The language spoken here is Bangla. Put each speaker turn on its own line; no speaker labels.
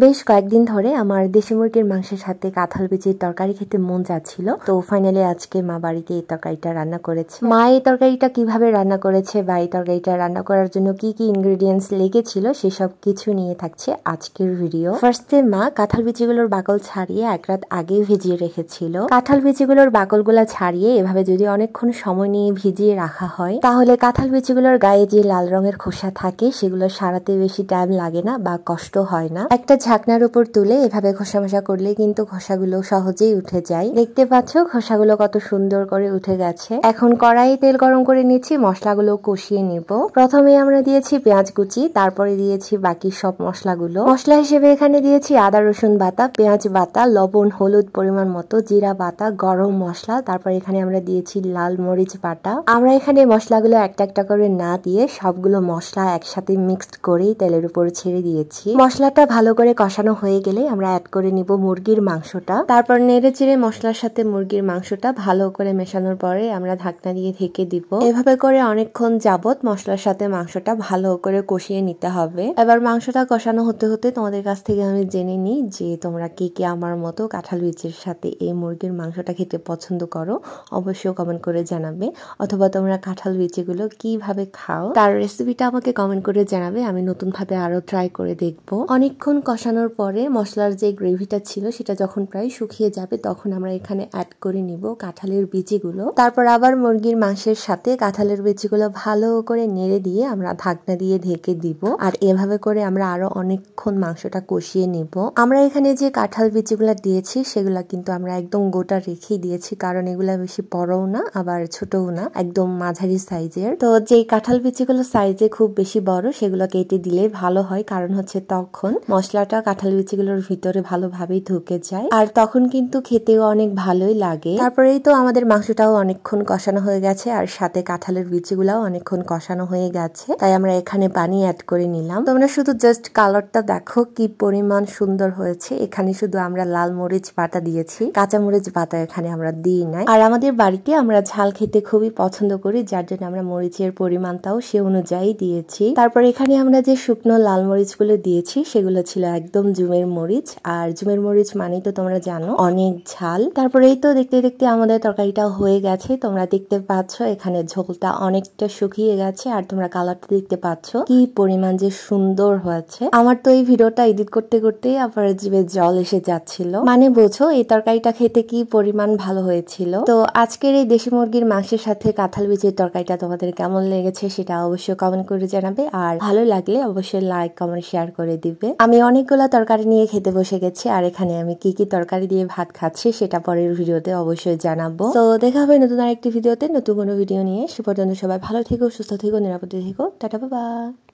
বেশ কয়েকদিন ধরে আমার দেশি মুরগির মাংসের সাথে কাঁঠাল বিচির তরকারি খেতে মন যাচ্ছিল। তো ফাইনালি আজকে মা বাড়িতে এই তরকারিটা রান্না করেছে। মা এই তরকারিটা কিভাবে রান্না করেছে বা এই তরকারিটা রান্না করার জন্য কি কি ইনগ্রেডিয়েন্টস লেগেছিল সেসব কিছু নিয়ে থাকছে আজকের ভিডিও। ফার্স্টে মা কাঁঠাল বিচিগুলোর বাকল ছাড়িয়ে এক রাত আগে ভিজিয়ে রেখেছিল। কাঁঠাল বিচিগুলোর বাকলগুলা ছাড়িয়ে এভাবে যদি অনেকক্ষণ সময় নিয়ে ভিজিয়ে রাখা হয় তাহলে কাঁঠাল বিচিগুলোর গায়ে যে লাল রঙের খোসা থাকে সেগুলো সারাতে বেশি টাইম লাগে না বা কষ্ট হয় না। একটা ঝাকনার উপর তুলে এভাবে ঘষা মশা করলে কিন্তু খোসাগুলো সহজেই উঠে যায়। দেখতে পাচ্ছ খোসাগুলো কত সুন্দর করে উঠে গেছে। এখন কড়াইয়ে তেল গরম করে নিচ্ছি, মশলাগুলো কষিয়ে নিব। প্রথমে আমরা দিয়েছি পেঁয়াজ কুচি, তারপরে দিয়েছি বাকি সব মশলাগুলো। মশলা হিসেবে এখানে দিয়েছি আদা রসুন বাটা, পেঁয়াজ বাটা, লবণ হলুদ পরিমাণ মতো, জিরা বাটা, গরম মশলা, তারপর এখানে আমরা দিয়েছি লাল মরিচ বাটা। আমরা এখানে মশলাগুলো একটা একটা করে না দিয়ে সবগুলো মশলা একসাথে মিক্সড করেই তেলের উপর ছেড়ে দিয়েছি। মশলাটা ভালো করে কষানো হয়ে গেলে আমরা অ্যাড করে নিব মুরগির মাংসটা। তারপর নেড়ে চেড়ে মশলার সাথে মুরগির মাংসটা ভালো করে মেশানোর পরে আমরা ঢাকনা দিয়ে ঢেকে দিব। এভাবে করে অনেকক্ষণ যাবত মশলার সাথে মাংসটা ভালো করে কষিয়ে নিতে হবে। এবার মাংসটা কষানো হতে হতে তোমাদের কাছ থেকে আমি জেনে নিই যে তোমরা কে কে আমার মতো কাঁঠাল বিচির সাথে এই মুরগির মাংসটা খেতে পছন্দ করো, অবশ্যই কমেন্ট করে জানাবে। অথবা তোমরা কাঁঠাল বিচিগুলো কিভাবে খাও তার রেসিপিটা আমাকে কমেন্ট করে জানাবে, আমি নতুন ভাবে আরো ট্রাই করে দেখবো। অনেকক্ষণ কষানোর পরে মশলার যে গ্রেভিটা ছিল সেটা যখন প্রায় শুকিয়ে যাবে তখন আমরা এখানে অ্যাড করে নিব কাঁঠালের বিচিগুলো। তারপর আবার মুরগির মাংসের সাথে কাঁঠালের বিচিগুলো ভালো করে নেড়ে দিয়ে আমরা ঢাকনা দিয়ে ঢেকে দিব। আর এভাবে করে আমরা আরো অনেকক্ষণ মাংসটা কষিয়ে নিব। আমরা এখানে যে কাঁঠাল বিচিগুলো দিয়েছি সেগুলা কিন্তু আমরা একদম গোটা রেখেই দিয়েছি, কারণ এগুলা বেশি বড়ও না আবার ছোটও না, একদম মাঝারি সাইজের। তো যেই কাঁঠাল বিচিগুলো সাইজে খুব বেশি বড় সেগুলো কেটে দিলে ভালো হয়, কারণ হচ্ছে তখন মশলাটা কাঁঠাল বিচিগুলোর ভিতরে ভালোভাবেই ঢুকে যায় আর তখন কিন্তু খেতেও অনেক ভালোই লাগে। তারপরেই তো আমাদের মাংসটাও অনেকক্ষণ কষানো হয়ে গেছে আর সাথে কাঁঠালের বিচিগুলাও অনেকক্ষণ কষানো হয়ে গেছে, তাই আমরা এখানে পানি অ্যাড করে নিলাম। তোমরা শুধু জাস্ট কালারটা দেখো কি পরিমাণ সুন্দর হয়েছে। এখানে শুধু আমরা লাল মরিচ বাটা দিয়েছি, কাঁচা মরিচ বাটা এখানে আমরা দিই নাই। আর আমাদের বাড়িতে আমরা ঝাল খেতে খুবই পছন্দ করি, যার জন্য আমরা মরিচের পরিমাণটাও সে অনুযায়ী দিয়েছি। তারপর এখানে আমরা যে শুকনো লাল মরিচগুলো দিয়েছি সেগুলো ছিল একদম জুমের মরিচ, আর জুমের মরিচ মানেই তো তোমরা জানো অনেক ঝাল। তারপরে এই তো দেখতে দেখতে আমাদের তরকারিটা হয়ে গেছে। তোমরা দেখতে পাচ্ছ এখানে ঝোলটা অনেকটা শুকিয়ে গেছে আর তোমরা কালারটা দেখতে পাচ্ছ কি পরিমাণ যে সুন্দর হয়েছে। আমার তো এই ভিডিওটা এডিট করতে করতে আবার জিভে জল এসে যাচ্ছিল, মানে বোঝো এই তরকারিটা খেতে কি পরিমাণ ভালো হয়েছিল। তো আজকের এই দেশি মুরগির মাংসের সাথে কাঁঠাল বিচির তরকারিটা তোমাদের কেমন লেগেছে সেটা অবশ্যই কমেন্ট করে জানাবে, আর ভালো লাগলে অবশ্যই লাইক কমেন্ট শেয়ার করে দিবে। আমি অনেকগুলো তরকারি নিয়ে খেতে বসে গেছি আর এখানে আমি কি কি তরকারি দিয়ে ভাত খাচ্ছি সেটা পরের ভিডিওতে অবশ্যই জানাবো। তো দেখা হবে নতুন আরেকটি ভিডিওতে নতুন কোনো ভিডিও নিয়ে। সে পর্যন্ত সবাই ভালো থেকো, সুস্থ থেকো, নিরাপদে থেকো। Tata, bye bye.